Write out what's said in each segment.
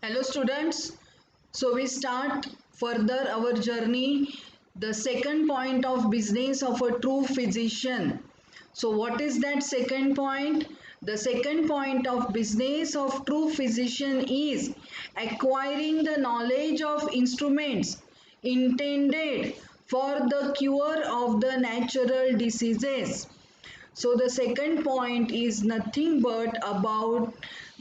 Hello students. So we start further our journey. The second point of business of a true physician. So what is that second point? The second point of business of true physician is acquiring the knowledge of instruments intended for the cure of the natural diseases. So the second point is nothing but about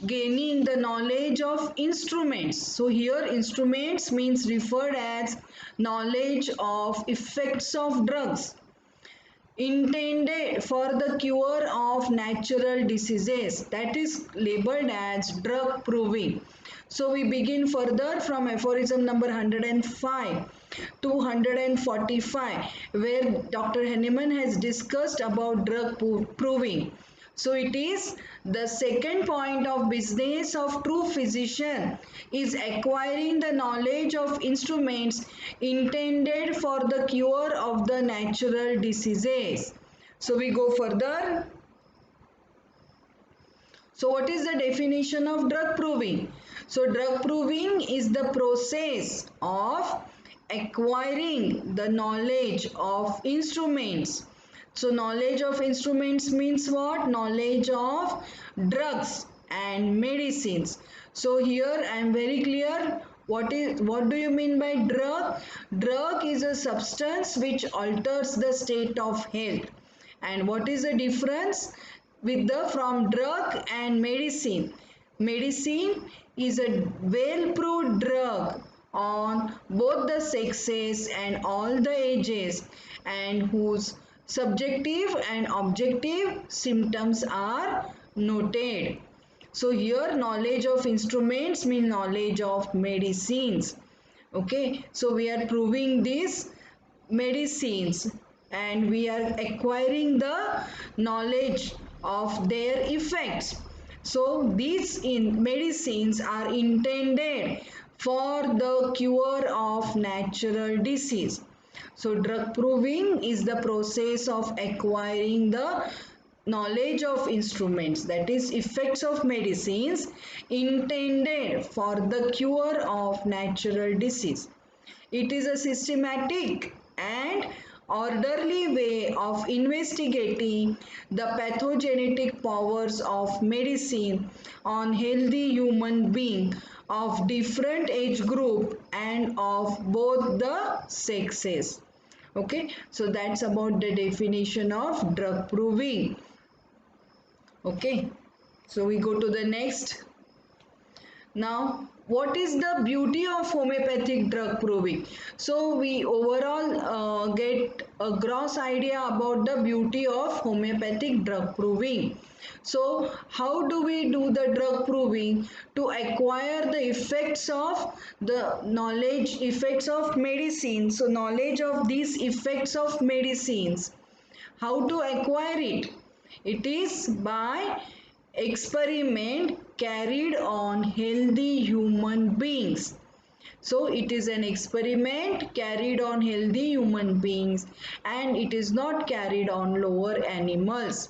gaining the knowledge of instruments. So here instruments means referred as knowledge of effects of drugs intended for the cure of natural diseases, that is labeled as drug proving. So we begin further from aphorism number 105 to 145, where Dr. Henneman has discussed about drug proving. So it is the second point of business of true physician is acquiring the knowledge of instruments intended for the cure of the natural diseases. So we go further. So what is the definition of drug proving? So drug proving is the process of acquiring the knowledge of instruments. So knowledge of instruments means what? Knowledge of drugs and medicines. So here I am very clear. What do you mean by drug? Drug is a substance which alters the state of health. And what is the difference with the from drug and medicine? Medicine is a well-proved drug on both the sexes and all the ages, and whose subjective and objective symptoms are noted. So here knowledge of instruments means knowledge of medicines. Okay, so we are proving these medicines and we are acquiring the knowledge of their effects. So these medicines are intended for the cure of natural disease. So drug proving is the process of acquiring the knowledge of instruments, that is effects of medicines intended for the cure of natural disease. It is a systematic and orderly way of investigating the pathogenetic powers of medicine on healthy human beings of different age group and of both the sexes. Okay, so that's about the definition of drug proving. Okay, so we go to the next. Now, what is the beauty of homeopathic drug proving? So we overall get a gross idea about the beauty of homeopathic drug proving. So how do we do the drug proving? To acquire the effects of the knowledge, effects of medicine. So knowledge of these effects of medicines. How to acquire it? It is by experiment carried on healthy human beings. So it is an experiment carried on healthy human beings and it is not carried on lower animals.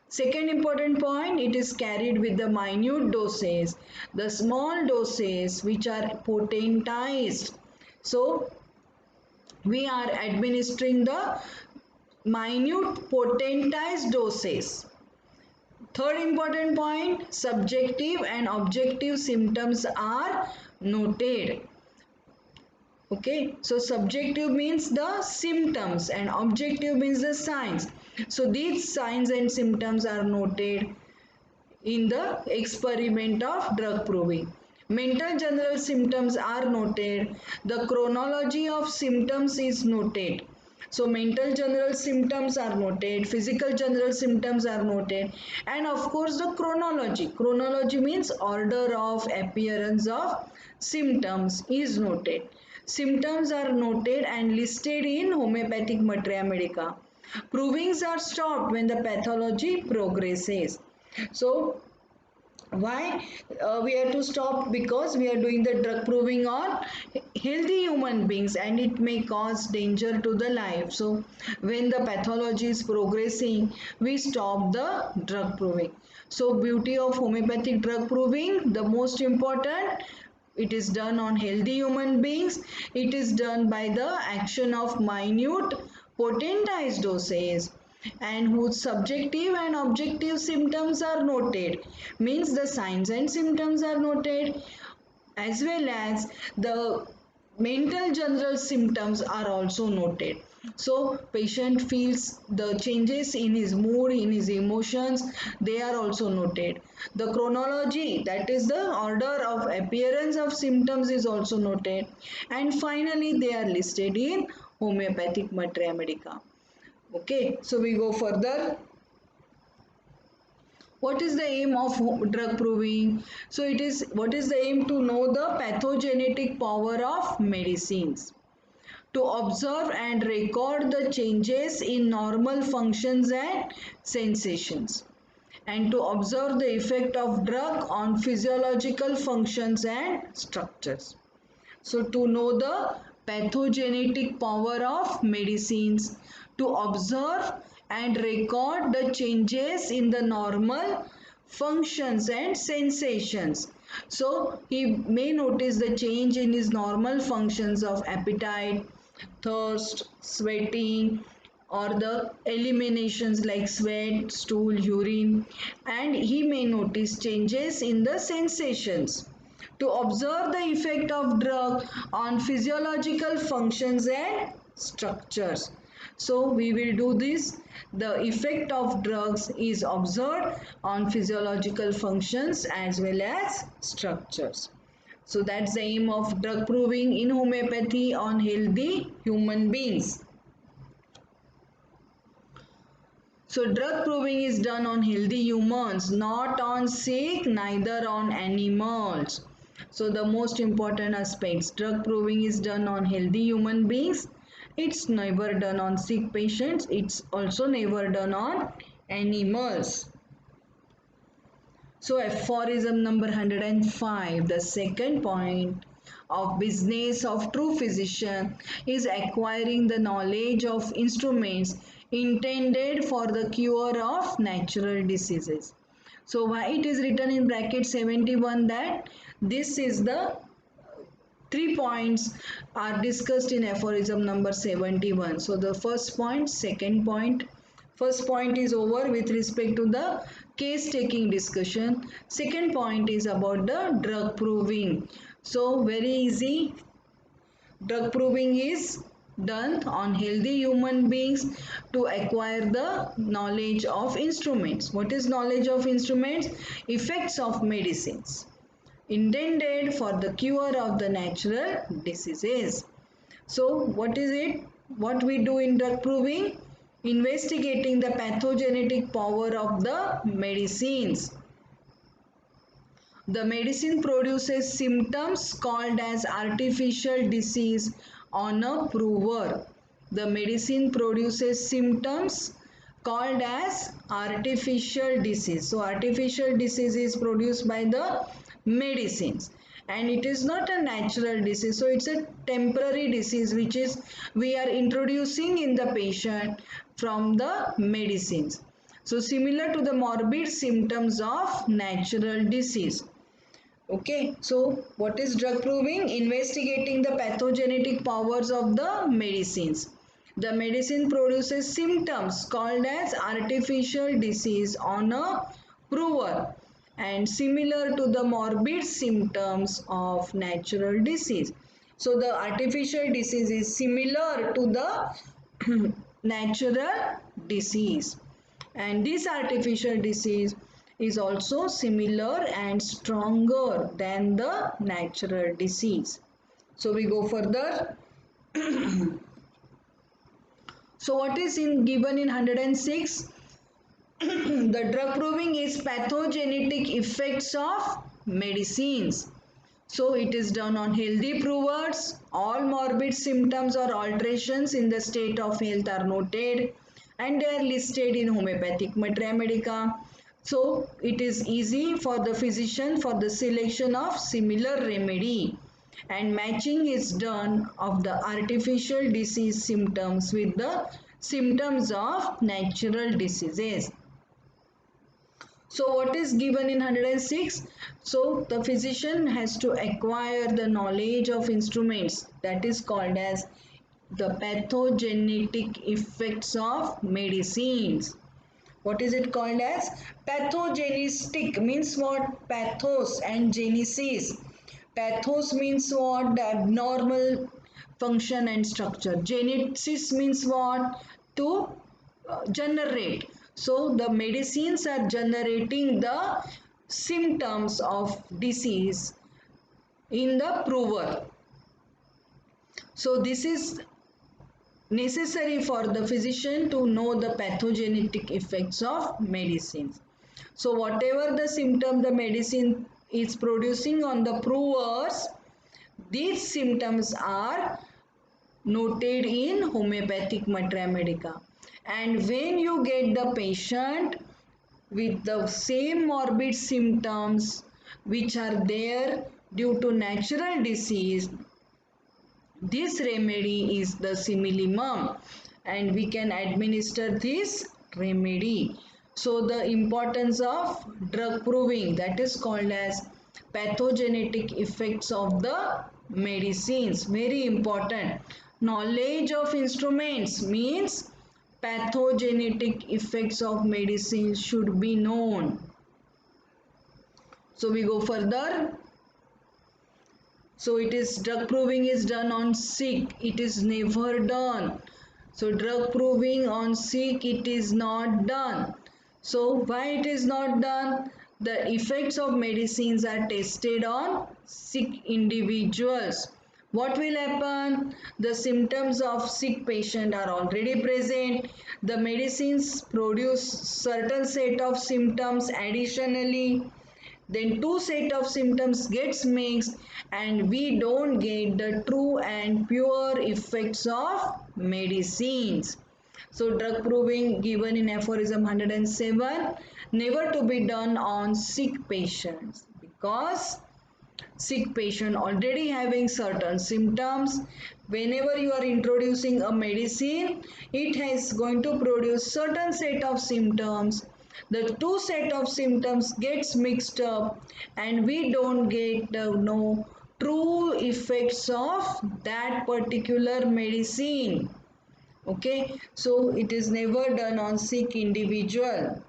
Second important point, it is carried with the minute doses, the small doses which are potentized. So we are administering the minute potentized doses. Third important point, subjective and objective symptoms are noted. Okay, so subjective means the symptoms and objective means the signs. So these signs and symptoms are noted in the experiment of drug proving. Mental general symptoms are noted. The chronology of symptoms is noted. So mental general symptoms are noted, physical general symptoms are noted, and of course the chronology. Chronology means order of appearance of symptoms is noted. Symptoms are noted and listed in homeopathic materia medica. Provings are stopped when the pathology progresses. So why we have to stop? Because we are doing the drug proving on healthy human beings and it may cause danger to the life. So when the pathology is progressing, we stop the drug proving. So beauty of homeopathic drug proving, the most important it is done on healthy human beings. It is done by the action of minute potentized doses and whose subjective and objective symptoms are noted. Means the signs and symptoms are noted as well as the mental general symptoms are also noted. So patient feels the changes in his mood, in his emotions, they are also noted. The chronology, that is the order of appearance of symptoms, is also noted. And finally they are listed in homeopathic materia medica. Okay, so we go further. What is the aim of drug proving? So it is, what is the aim? To know the pathogenetic power of medicines, to observe and record the changes in normal functions and sensations, and to observe the effect of drug on physiological functions and structures. So to know the pathogenetic power of medicines, to observe and record the changes in the normal functions and sensations. So he may notice the change in his normal functions of appetite, thirst, sweating, or the eliminations like sweat, stool, urine, and he may notice changes in the sensations, to observe the effect of drug on physiological functions and structures. So we will do this. The effect of drugs is observed on physiological functions as well as structures. So that's the aim of drug proving in homeopathy on healthy human beings. So drug proving is done on healthy humans, not on sick, neither on animals. So the most important aspects, drug proving is done on healthy human beings. It's never done on sick patients. It's also never done on animals. So aphorism number 105, the second point of business of true physician is acquiring the knowledge of instruments intended for the cure of natural diseases. So why it is written in bracket 71 that this is the 3 points are discussed in aphorism number 71. So the first point, second point, first point is over with respect to the case taking discussion. Second point is about the drug proving. So very easy. Drug proving is done on healthy human beings to acquire the knowledge of instruments. What is knowledge of instruments? Effects of medicines intended for the cure of the natural diseases. So what is it? What we do in drug proving? Investigating the pathogenetic power of the medicines. The medicine produces symptoms called as artificial disease on a prover. The medicine produces symptoms called as artificial disease. So artificial disease is produced by the medicines and it is not a natural disease. So it's a temporary disease which is we are introducing in the patient from the medicines. So similar to the morbid symptoms of natural disease. Okay, so what is drug proving? Investigating the pathogenetic powers of the medicines. The medicine produces symptoms called as artificial disease on a prover and similar to the morbid symptoms of natural disease. So the artificial disease is similar to the natural disease, and this artificial disease is also similar and stronger than the natural disease. So we go further. So what is given in 106? The drug proving is pathogenetic effects of medicines. So it is done on healthy provers. All morbid symptoms or alterations in the state of health are noted and they are listed in homeopathic materia medica. So it is easy for the physician for the selection of similar remedy, and matching is done of the artificial disease symptoms with the symptoms of natural diseases. So what is given in 106? So the physician has to acquire the knowledge of instruments, that is called as the pathogenetic effects of medicines. What is it called as? Pathogenistic means what? Pathos and genesis. Pathos means what? The abnormal function and structure. Genesis means what? To generate. So the medicines are generating the symptoms of disease in the prover. So this is necessary for the physician to know the pathogenetic effects of medicines. So whatever the symptom the medicine is producing on the provers, these symptoms are noted in homeopathic materia medica. And when you get the patient with the same morbid symptoms which are there due to natural disease, this remedy is the similimum and we can administer this remedy. So the importance of drug proving, that is called as pathogenetic effects of the medicines, very important. Knowledge of instruments means pathogenetic effects of medicines should be known. So we go further. So it is drug proving is done on sick. It is never done. So drug proving on sick, it is not done. So why it is not done? The effects of medicines are tested on sick individuals. What will happen? The symptoms of sick patient are already present. The medicines produce certain set of symptoms additionally, then two set of symptoms gets mixed and we don't get the true and pure effects of medicines. So drug proving given in aphorism 107, never to be done on sick patients, because sick patient already having certain symptoms. Whenever you are introducing a medicine, it is going to produce certain set of symptoms. The two set of symptoms gets mixed up and we don't get the no true effects of that particular medicine. Okay, so it is never done on sick individual.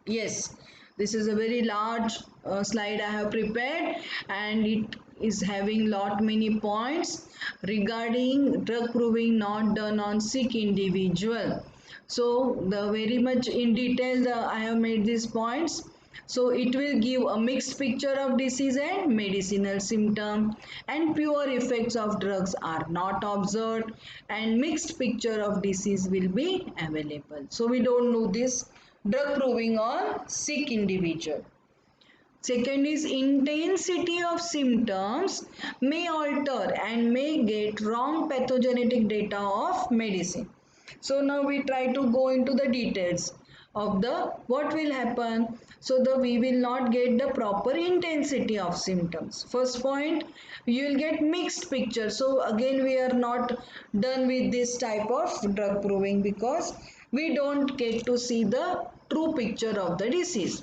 Yes, this is a very large slide I have prepared and it is having lot many points regarding drug proving not done on sick individual. So the very much in detail I have made these points. So it will give a mixed picture of disease and medicinal symptom, and pure effects of drugs are not observed and mixed picture of disease will be available. So we don't know this drug proving on sick individual. Second is intensity of symptoms may alter and may get wrong pathogenetic data of medicine. So now we try to go into the details of the what will happen. So we will not get the proper intensity of symptoms. First point, you will get mixed picture. So again we are not done with this type of drug proving because we don't get to see the true picture of the disease.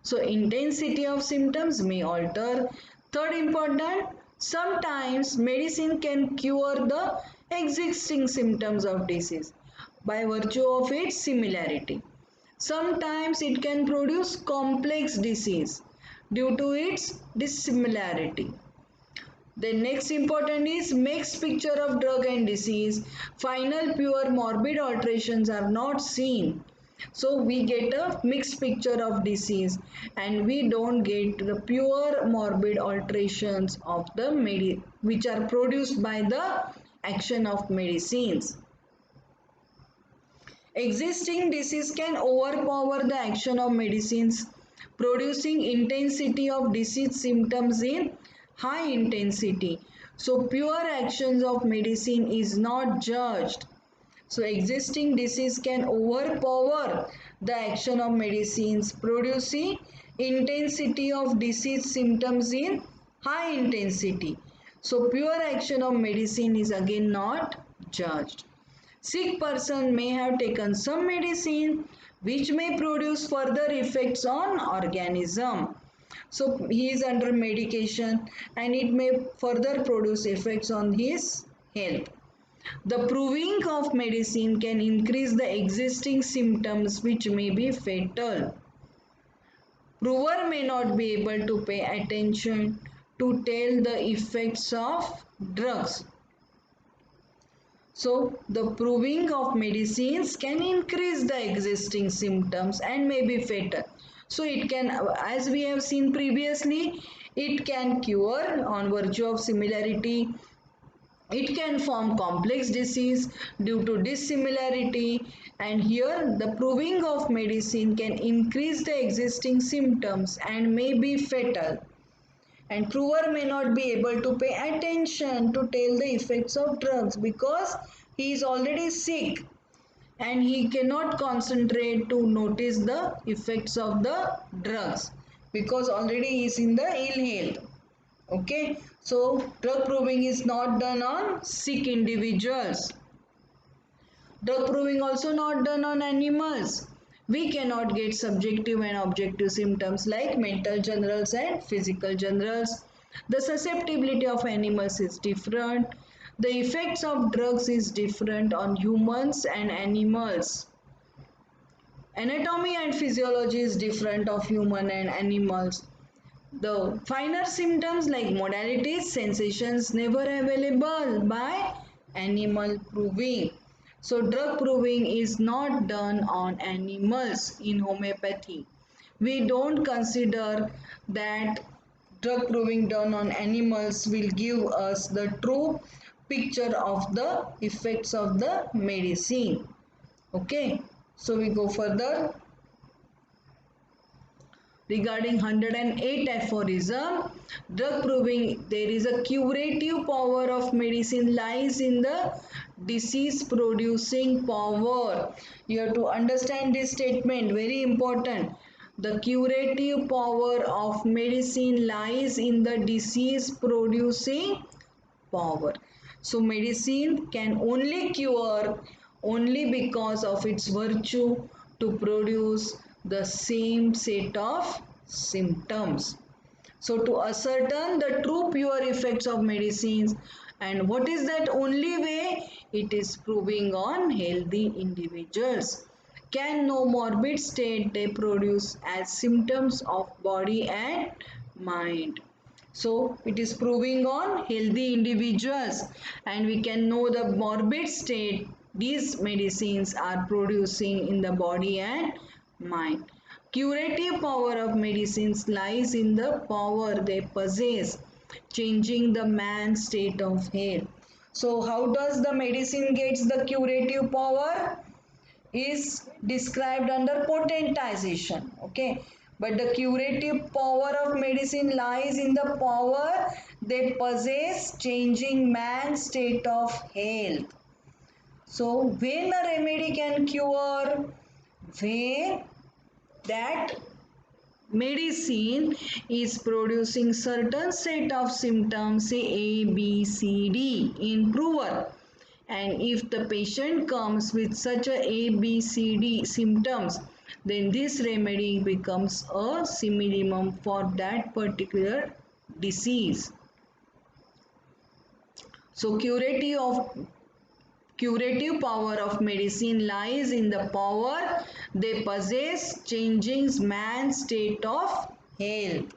So intensity of symptoms may alter. Third important, sometimes medicine can cure the existing symptoms of disease by virtue of its similarity. Sometimes it can produce complex disease due to its dissimilarity. The next important is mixed picture of drug and disease. Final pure morbid alterations are not seen. So we get a mixed picture of disease and we don't get the pure morbid alterations of the which are produced by the action of medicines. Existing disease can overpower the action of medicines, producing intensity of disease symptoms in high intensity. So pure actions of medicine is not judged. So existing disease can overpower the action of medicines, producing intensity of disease symptoms in high intensity. So pure action of medicine is again not judged. Sick person may have taken some medicine which may produce further effects on organism. So he is under medication and it may further produce effects on his health. The proving of medicine can increase the existing symptoms which may be fatal. Prover may not be able to pay attention to tell the effects of drugs. So, the proving of medicines can increase the existing symptoms and may be fatal. So, it can, as we have seen previously, it can cure on virtue of similarity. It can form complex disease due to dissimilarity, and here the proving of medicine can increase the existing symptoms and may be fatal. And prover may not be able to pay attention to tell the effects of drugs because he is already sick and he cannot concentrate to notice the effects of the drugs because already he is in the ill health. Okay, so drug proving is not done on sick individuals. Drug proving also not done on animals. We cannot get subjective and objective symptoms like mental generals and physical generals. The susceptibility of animals is different. The effects of drugs is different on humans and animals. Anatomy and physiology is different of human and animals. The finer symptoms like modalities, sensations never available by animal proving. So drug proving is not done on animals in homeopathy. We don't consider that drug proving done on animals will give us the true picture of the effects of the medicine. Okay, so we go further. Regarding 108 aphorism, drug proving there is a curative power of medicine lies in the disease producing power. You have to understand this statement, very important. The curative power of medicine lies in the disease producing power. So medicine can only cure only because of its virtue to produce the same set of symptoms. So to ascertain the true pure effects of medicines, and what is that only way? It is proving on healthy individuals. Can no morbid state they produce as symptoms of body and mind. So it is proving on healthy individuals and we can know the morbid state these medicines are producing in the body and mind. Curative power of medicines lies in the power they possess, changing the man's state of health. So how does the medicine gets the curative power? Is described under potentization. Okay, but the curative power of medicine lies in the power they possess, changing man's state of health. So when a remedy can cure, when that medicine is producing certain set of symptoms, say A, B, C, D in prover, and if the patient comes with such a B, C, D symptoms, then this remedy becomes a simillimum for that particular disease. So curative power of medicine lies in the power they possess, changing man's state of health.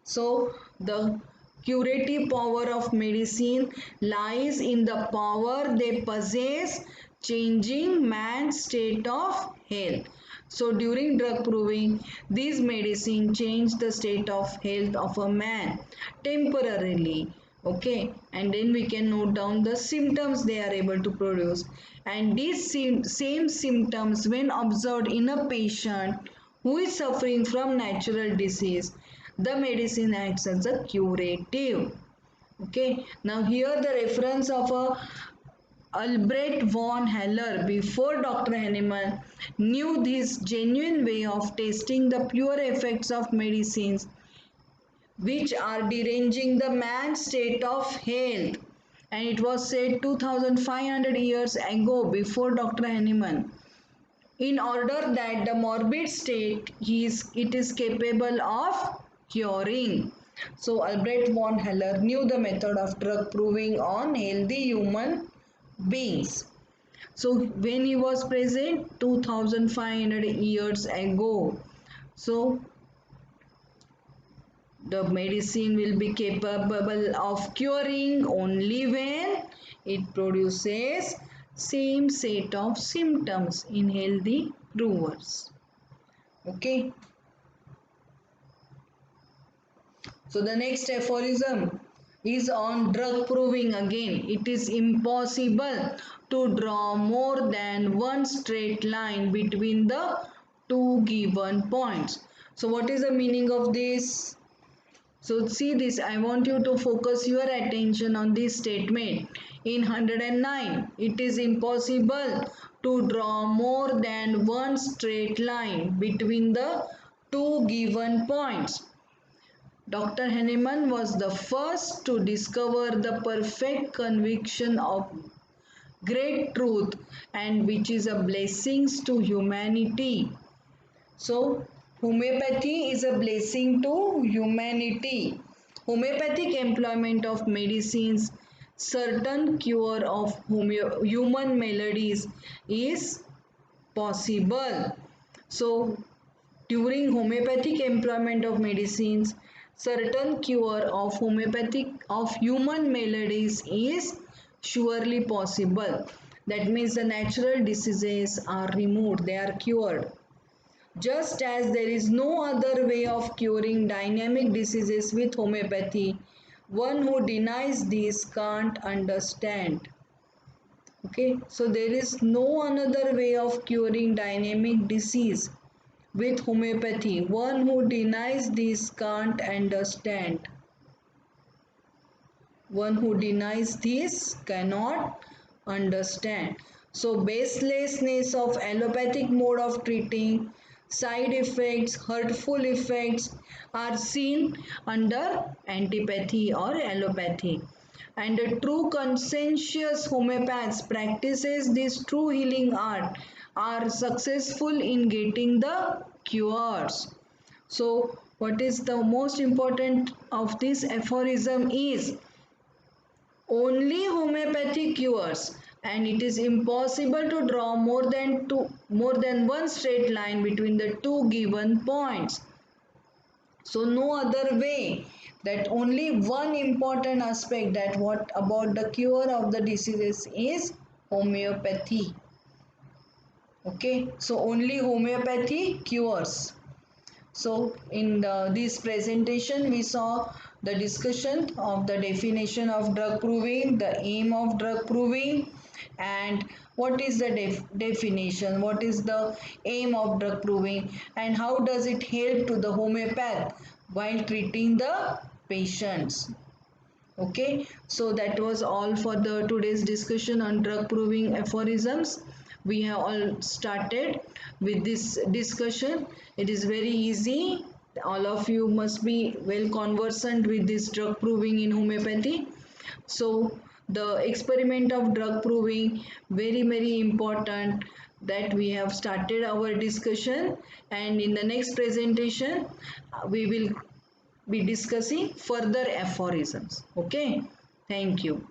So the curative power of medicine lies in the power they possess, changing man's state of health. So during drug proving, these medicine change the state of health of a man temporarily. Okay, and then we can note down the symptoms they are able to produce, and these same symptoms when observed in a patient who is suffering from natural disease, the medicine acts as a curative. Okay, now here the reference of a Albrecht von Haller before Dr. Hahnemann knew this genuine way of testing the pure effects of medicines which are deranging the man's state of health, and it was said 2500 years ago before Dr. Hahnemann. in order that the morbid state it is capable of curing. So Albert von Haller knew the method of drug proving on healthy human beings. So when he was present 2500 years ago, so the medicine will be capable of curing only when it produces same set of symptoms in healthy provers. Okay. So the next aphorism is on drug proving again. It is impossible to draw more than one straight line between the two given points. So what is the meaning of this? So see this, I want you to focus your attention on this statement. In 109, it is impossible to draw more than one straight line between the two given points. Dr. Hahnemann was the first to discover the perfect conviction of great truth and which is a blessing to humanity. So, homeopathy is a blessing to humanity. Homeopathic employment of medicines, certain cure of human maladies is possible. So, during homeopathic employment of medicines, certain cure of human maladies is surely possible. That means the natural diseases are removed, they are cured. Just as there is no other way of curing dynamic diseases with homeopathy, one who denies this can't understand. Okay, so there is no another way of curing dynamic disease with homeopathy. One who denies this can't understand. One who denies this cannot understand. So baselessness of allopathic mode of treating, side effects, hurtful effects are seen under antipathy or allopathy. And a true conscientious homeopaths practices this true healing art are successful in getting the cures. So what is the most important of this aphorism is only homeopathy cures and it is impossible to draw more than one straight line between the two given points. So no other way, that only one important aspect that what about the cure of the diseases is homeopathy. Okay, so only homeopathy cures. So in this presentation we saw the discussion of the definition of drug proving, the aim of drug proving, and what is the definition, what is the aim of drug proving, and how does it help to the homeopath while treating the patients. Okay, so that was all for the today's discussion on drug proving aphorisms. We have all started with this discussion. It is very easy. All of you must be well conversant with this drug proving in homeopathy. So the experiment of drug proving, very important, that we have started our discussion, and in the next presentation we will be discussing further aphorisms. Okay, thank you.